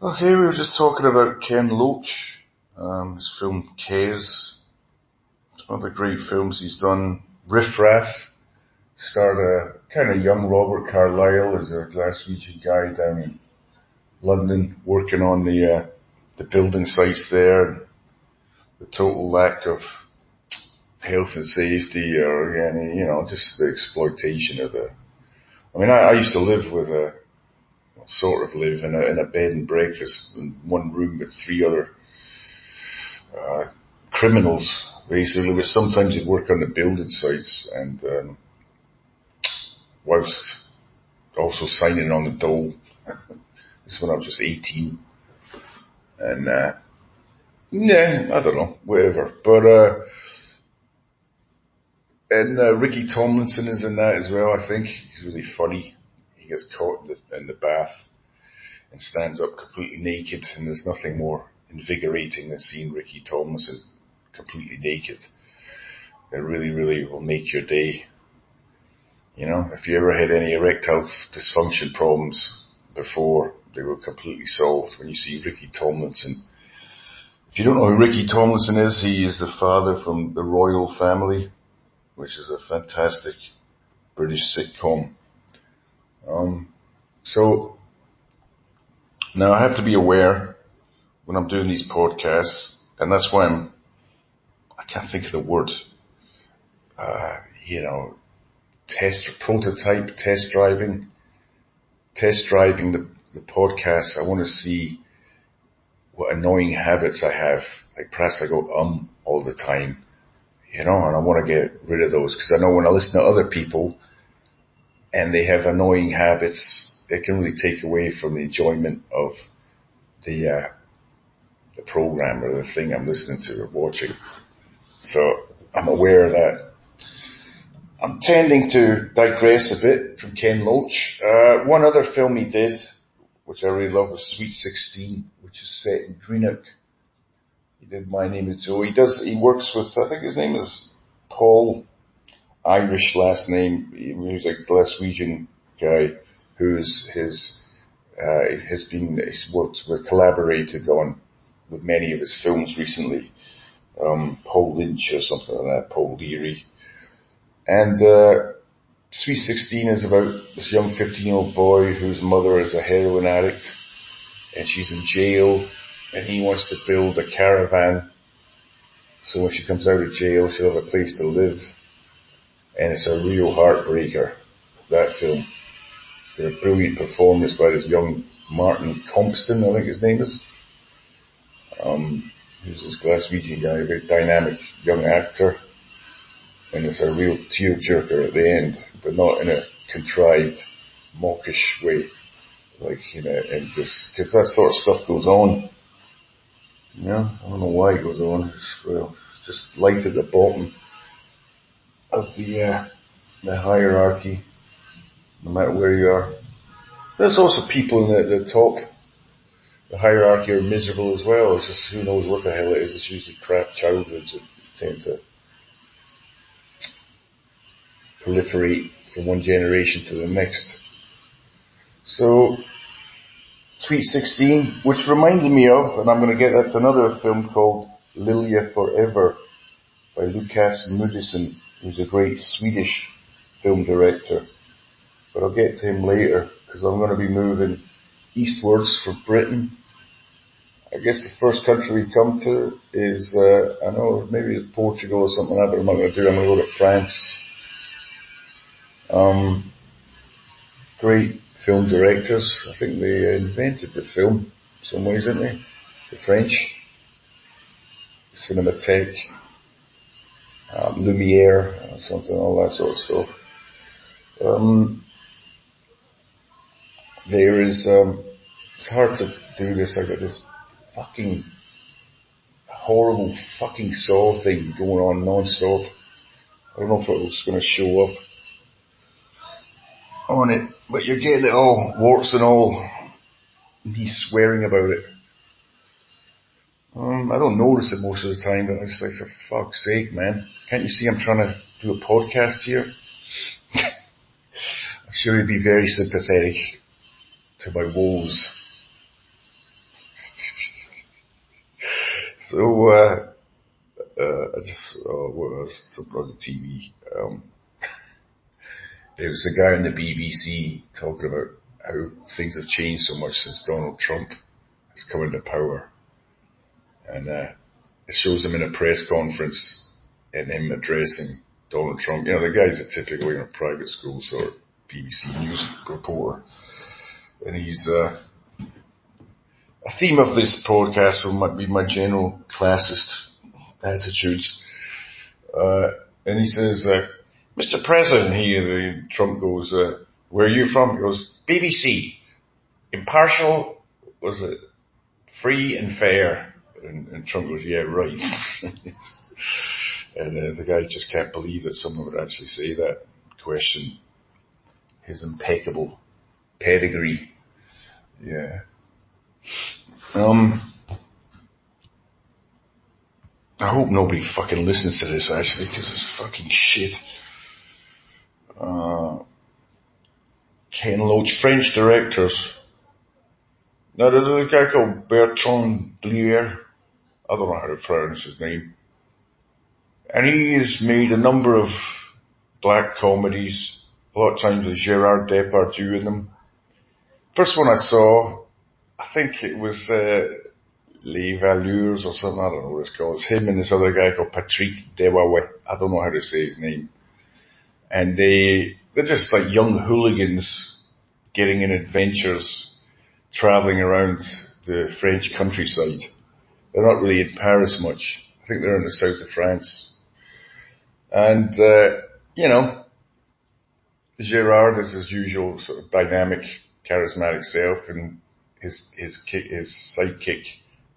Okay, we were just talking about Ken Loach, his film Kes. It's one of the great films he's done. Riff Raff starred a kind of young Robert Carlyle as a Glaswegian guy down in London working on the building sites there. The total lack of health and safety, or any, just the exploitation of the. I mean, I used to live with sort of live in a bed and breakfast in one room with three other criminals, basically. But sometimes you'd work on the building sites, and whilst also signing on the dole. This is when I was just 18, and I don't know, whatever. But and Ricky Tomlinson is in that as well. I think he's really funny. He gets caught in the bath and stands up completely naked, and there's nothing more invigorating than seeing Ricky Tomlinson completely naked. It really, really will make your day. If you ever had any erectile dysfunction problems before, they were completely solved when you see Ricky Tomlinson. If you don't know who Ricky Tomlinson is, he is the father from The Royal Family, which is a fantastic British sitcom. So now I have to be aware when I'm doing these podcasts, and that's why I can't think of the word, test driving the podcast. I want to see what annoying habits I have. Like perhaps I go all the time, and I want to get rid of those, because I know when I listen to other people and they have annoying habits, it can really take away from the enjoyment of the program or the thing I'm listening to or watching. So I'm aware that I'm tending to digress a bit from Ken Loach. One other film he did, which I really love, was Sweet 16, which is set in Greenock. He did My Name is Joe. He works with, I think his name is Paul, Irish last name. He's a Glaswegian guy who's collaborated on with many of his films recently. Paul Lynch or something like that, Paul Leary. And Sweet 16 is about this young 15-year-old boy whose mother is a heroin addict, and she's in jail, and he wants to build a caravan so when she comes out of jail she'll have a place to live. And it's a real heartbreaker, that film. It's got a brilliant performance by this young Martin Compston, I think his name is. Who's this Glaswegian guy, a very dynamic young actor. And it's a real tearjerker at the end, but not in a contrived, mawkish way. And just, because that sort of stuff goes on. I don't know why it goes on. It's just life at the bottom of the hierarchy, no matter where you are. There's also people in the top. The hierarchy are miserable as well. It's just who knows what the hell it is. It's usually crap childhoods that tend to proliferate from one generation to the next. So, Sweet 16, which reminded me of, and I'm going to get that to another film called Lilia Forever by Lukas Moodysson, who's a great Swedish film director. But I'll get to him later, because I'm going to be moving eastwards from Britain. I guess the first country we come to is, I know, maybe it's Portugal or something like that, but I'm not going to do. I'm going to go to France. Great film directors. I think they invented the film in some ways, didn't they? The French. Cinematheque, Lumiere, something, all that sort of stuff. There is, it's hard to do this. I got this fucking horrible fucking saw thing going on non-stop. I don't know if it was going to show up on it, but you're getting it all, warts and all. Me swearing about it. I don't notice it most of the time, but it's like, for fuck's sake, man. Can't you see I'm trying to do a podcast here? I'm sure you'd be very sympathetic to my woes. So, I just saw what was something on the TV. It was a guy on the BBC talking about how things have changed so much since Donald Trump has come into power. And it shows him in a press conference and him addressing Donald Trump. You know, the guy's a typical, private school sort of BBC news reporter. And he's, a theme of this podcast might be my general classist attitudes. And he says, Mr. President, Trump goes, where are you from? He goes, BBC. Impartial, was it free and fair? And Trump goes, yeah, right. And the guy just can't believe that someone would actually say that, question his impeccable pedigree. Yeah. I hope nobody fucking listens to this, actually, because it's fucking shit. Ken Loach, French directors. Now, there's a guy called Bertrand Blier. I don't know how to pronounce his name. And he has made a number of black comedies, a lot of times with Gerard Depardieu in them. First one I saw, I think it was Les Valeurs or something, I don't know what it's called. It's him and this other guy called Patrick Dewawe. I don't know how to say his name. And they're just like young hooligans getting in adventures, traveling around the French countryside. They're not really in Paris much. I think they're in the south of France. And, Gerard is his usual sort of dynamic, charismatic self, and his sidekick,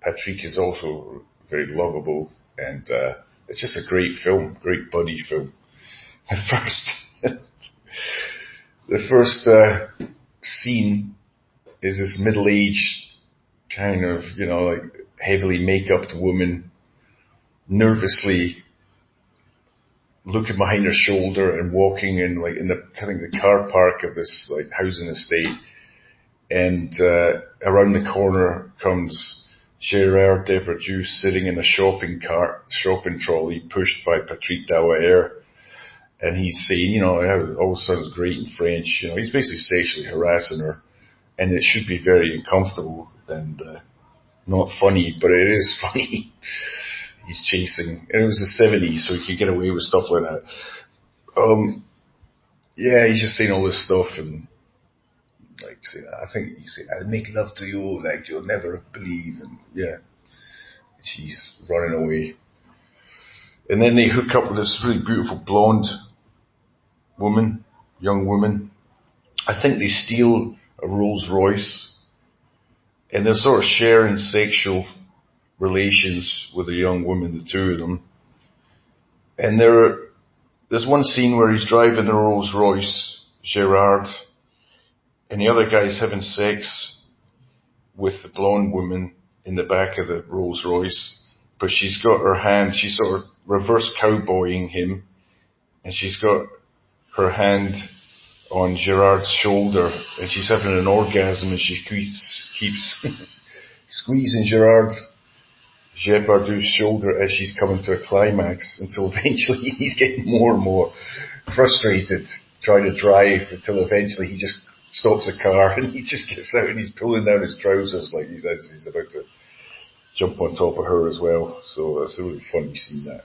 Patrick, is also very lovable, and it's just a great film, great buddy film. The first scene is this middle-aged kind of, like heavily make-upped woman nervously looking behind her shoulder and walking in the car park of this like housing estate, and around the corner comes Gerard Depardieu sitting in a shopping trolley pushed by Patrick Dewawe, and he's saying, it all sounds great in French. He's basically sexually harassing her, and it should be very uncomfortable and not funny, but it is funny. He's chasing, and it was the 70s, so he could get away with stuff like that. He's just saying all this stuff, and like, I think he said, I'll make love to you like you'll never believe, and she's running away. And then they hook up with this really beautiful blonde young woman. I think they steal a Rolls Royce, and they're sort of sharing sexual relations with a young woman, the two of them. And there's one scene where he's driving the Rolls Royce, Gerard, and the other guy's having sex with the blonde woman in the back of the Rolls Royce, but she's got her hand, she's sort of reverse cowboying him, and she's got her hand on Gerard's shoulder, and she's having an orgasm, and she keeps squeezing Depardieu's shoulder as she's coming to a climax, until eventually he's getting more and more frustrated trying to drive, until eventually he just stops the car and he just gets out and he's pulling down his trousers like he's about to jump on top of her as well. So that's a really funny scene, that.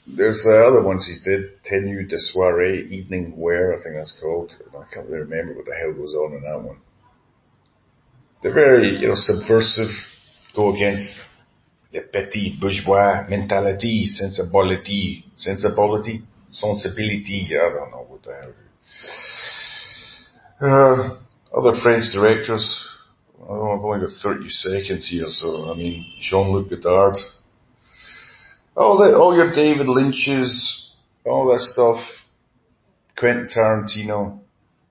There's other ones he did, Tenue de Soirée, Evening Wear, I think that's called. I can't really remember what the hell goes on in that one. They're very, subversive, go against the petit bourgeois mentality, sensibility, I don't know what the hell. Other French directors, I've only got 30 seconds here, so, Jean-Luc Godard. All your David Lynch's, all that stuff, Quentin Tarantino,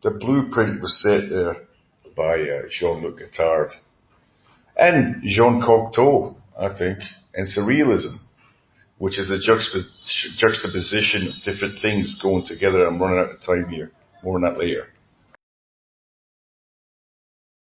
the blueprint was set there by Jean-Luc Godard and Jean Cocteau, I think, and surrealism, which is a juxtaposition of different things going together. I'm running out of time here. More on that later.